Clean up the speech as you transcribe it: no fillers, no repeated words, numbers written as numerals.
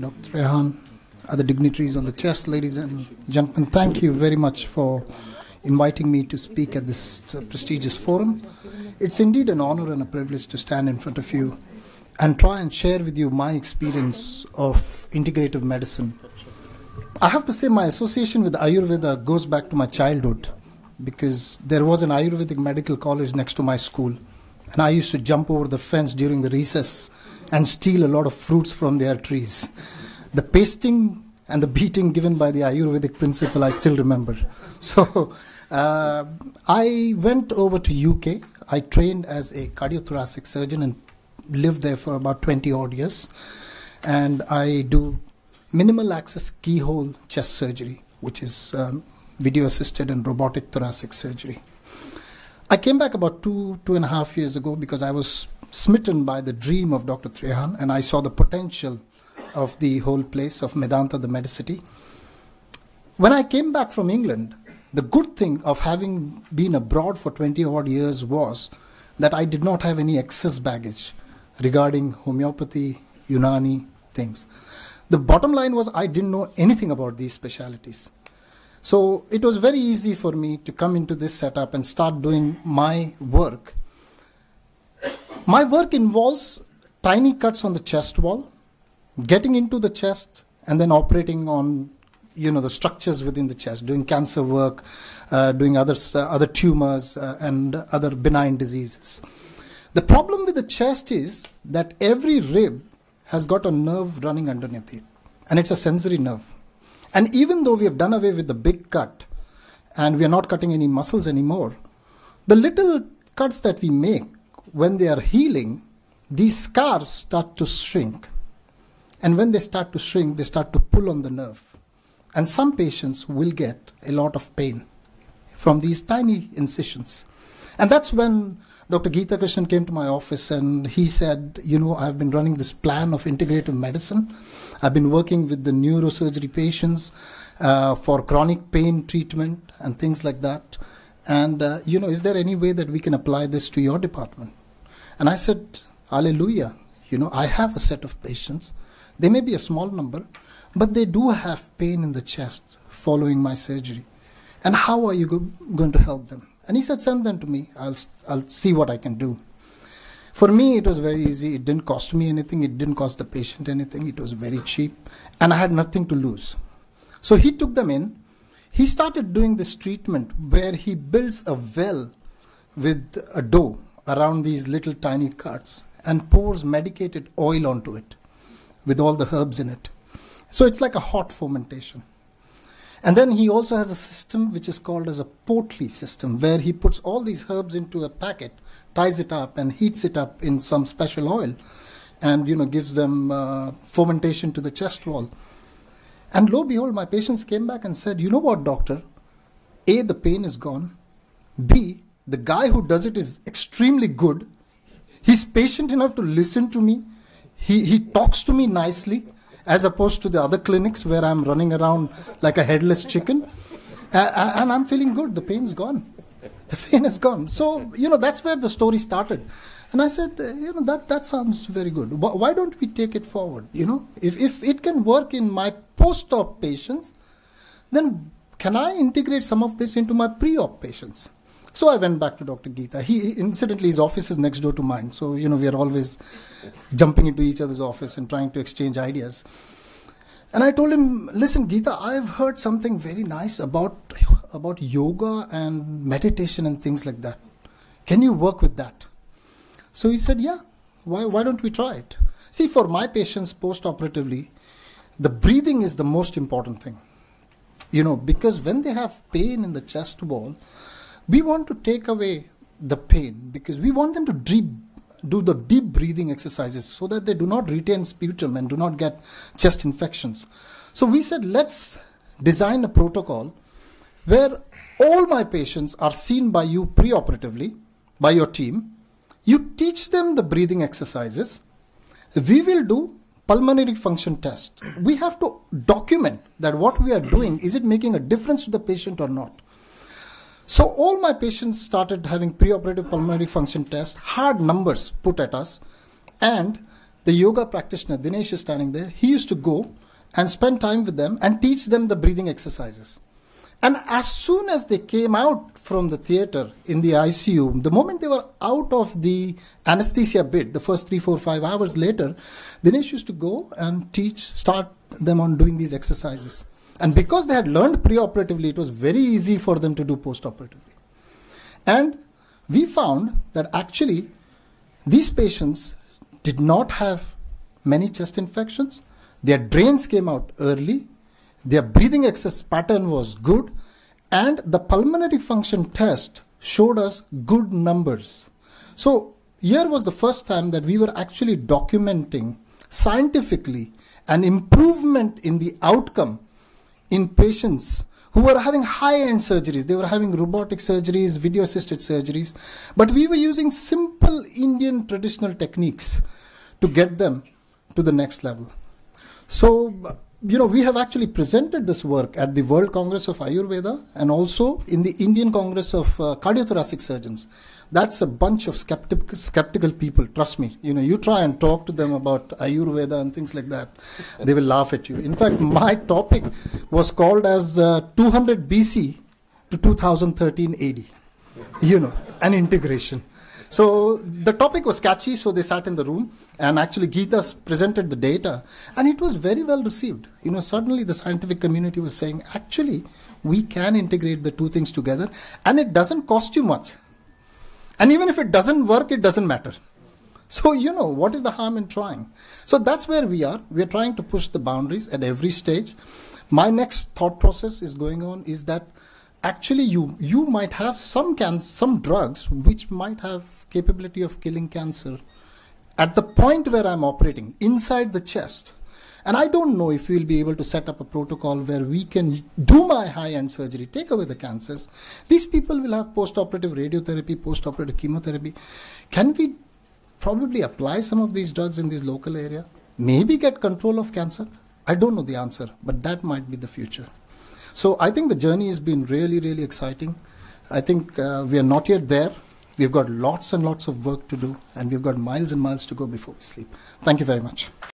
Dr. Rehan, other dignitaries on the chest, ladies and gentlemen, thank you very much for inviting me to speak at this prestigious forum. It's indeed an honor and a privilege to stand in front of you and try and share with you my experience of integrative medicine. I have to say my association with Ayurveda goes back to my childhood, because there was an Ayurvedic medical college next to my school, and I used to jump over the fence during the recess and steal a lot of fruits from their trees. The pasting and the beating given by the Ayurvedic principal I still remember. So I went over to UK. I trained as a cardiothoracic surgeon and lived there for about 20 odd years. And I do minimal access keyhole chest surgery, which is video assisted and robotic thoracic surgery. I came back about two and a half years ago because I was smitten by the dream of Dr. Trehan, and I saw the potential of the whole place, of Medanta, the Medicity. When I came back from England, the good thing of having been abroad for 20 odd years was that I did not have any excess baggage regarding homeopathy, Unani, things. The bottom line was I didn't know anything about these specialities. So it was very easy for me to come into this setup and start doing my work. My work involves tiny cuts on the chest wall, getting into the chest, and then operating on, the structures within the chest, doing cancer work, doing other tumors and other benign diseases. The problem with the chest is that every rib has got a nerve running underneath it, and it's a sensory nerve. And even though we have done away with the big cut and we are not cutting any muscles anymore, the little cuts that we make, when they are healing, these scars start to shrink. And when they start to shrink, they start to pull on the nerve. And some patients will get a lot of pain from these tiny incisions. And that's when Dr. Geeta Krishnan came to my office and he said, I've been running this plan of integrative medicine. I've been working with the neurosurgery patients for chronic pain treatment and things like that. And, is there any way that we can apply this to your department? And I said, hallelujah. I have a set of patients. They may be a small number, but they do have pain in the chest following my surgery. And how are you going to help them? And he said, send them to me. I'll see what I can do. For me, it was very easy. It didn't cost me anything. It didn't cost the patient anything. It was very cheap. And I had nothing to lose. So he took them in. He started doing this treatment where he builds a well with a dough around these little tiny cuts and pours medicated oil onto it with all the herbs in it. So it's like a hot fermentation. And then he also has a system which is called as a potli system, where he puts all these herbs into a packet, ties it up and heats it up in some special oil and, gives them fermentation to the chest wall. And lo and behold, my patients came back and said, you know what, doctor? A, the pain is gone. B, the guy who does it is extremely good. He's patient enough to listen to me. He talks to me nicely, as opposed to the other clinics where I'm running around like a headless chicken. And I'm feeling good. The pain's gone. The pain is gone. So, that's where the story started. And I said, that sounds very good. Why don't we take it forward? If it can work in my post-op patients, then can I integrate some of this into my pre-op patients? So I went back to Dr. Geeta. Incidentally, his office is next door to mine. So, we are always jumping into each other's office and trying to exchange ideas. And I told him, listen, Geeta, I've heard something very nice about yoga and meditation and things like that. Can you work with that? So he said, yeah, why don't we try it? See, for my patients post-operatively, the breathing is the most important thing. Because when they have pain in the chest wall, we want to take away the pain because we want them to do the deep breathing exercises so that they do not retain sputum and do not get chest infections. So we said, let's design a protocol where all my patients are seen by you preoperatively, by your team. You teach them the breathing exercises. We will do pulmonary function test. We have to document that what we are doing, is it making a difference to the patient or not? So all my patients started having preoperative pulmonary function test, hard numbers put at us, and the yoga practitioner, Dinesh is standing there, he used to go and spend time with them and teach them the breathing exercises. And as soon as they came out from the theater in the ICU, the moment they were out of the anesthesia bed, the first 3, 4, 5 hours later, Dinesh used to go and start them on doing these exercises. And because they had learned pre-operatively, it was very easy for them to do post-operatively. And we found that actually these patients did not have many chest infections. Their drains came out early. Their breathing exercise pattern was good. And the pulmonary function test showed us good numbers. So here was the first time that we were actually documenting scientifically an improvement in the outcome in patients who were having high-end surgeries. They were having robotic surgeries, video-assisted surgeries. But we were using simple Indian traditional techniques to get them to the next level. So, we have actually presented this work at the World Congress of Ayurveda and also in the Indian Congress of Cardiothoracic Surgeons. That's a bunch of skeptical people, trust me. You try and talk to them about Ayurveda and things like that. They will laugh at you. In fact, my topic was called as 200 BC to 2013 AD. An integration. So the topic was catchy, so they sat in the room and actually Geeta's presented the data and it was very well received. Suddenly the scientific community was saying, actually, we can integrate the two things together and it doesn't cost you much. And even if it doesn't work, it doesn't matter. So, what is the harm in trying? So that's where we are. We are trying to push the boundaries at every stage. My next thought process is going on is that actually you might have some drugs which might have capability of killing cancer at the point where I'm operating inside the chest. And I don't know if we'll be able to set up a protocol where we can do my high-end surgery, take away the cancers. These people will have post-operative radiotherapy, post-operative chemotherapy. Can we probably apply some of these drugs in this local area? Maybe get control of cancer? I don't know the answer, but that might be the future. So I think the journey has been really, really exciting. I think we are not yet there. We've got lots and lots of work to do, and we've got miles and miles to go before we sleep. Thank you very much.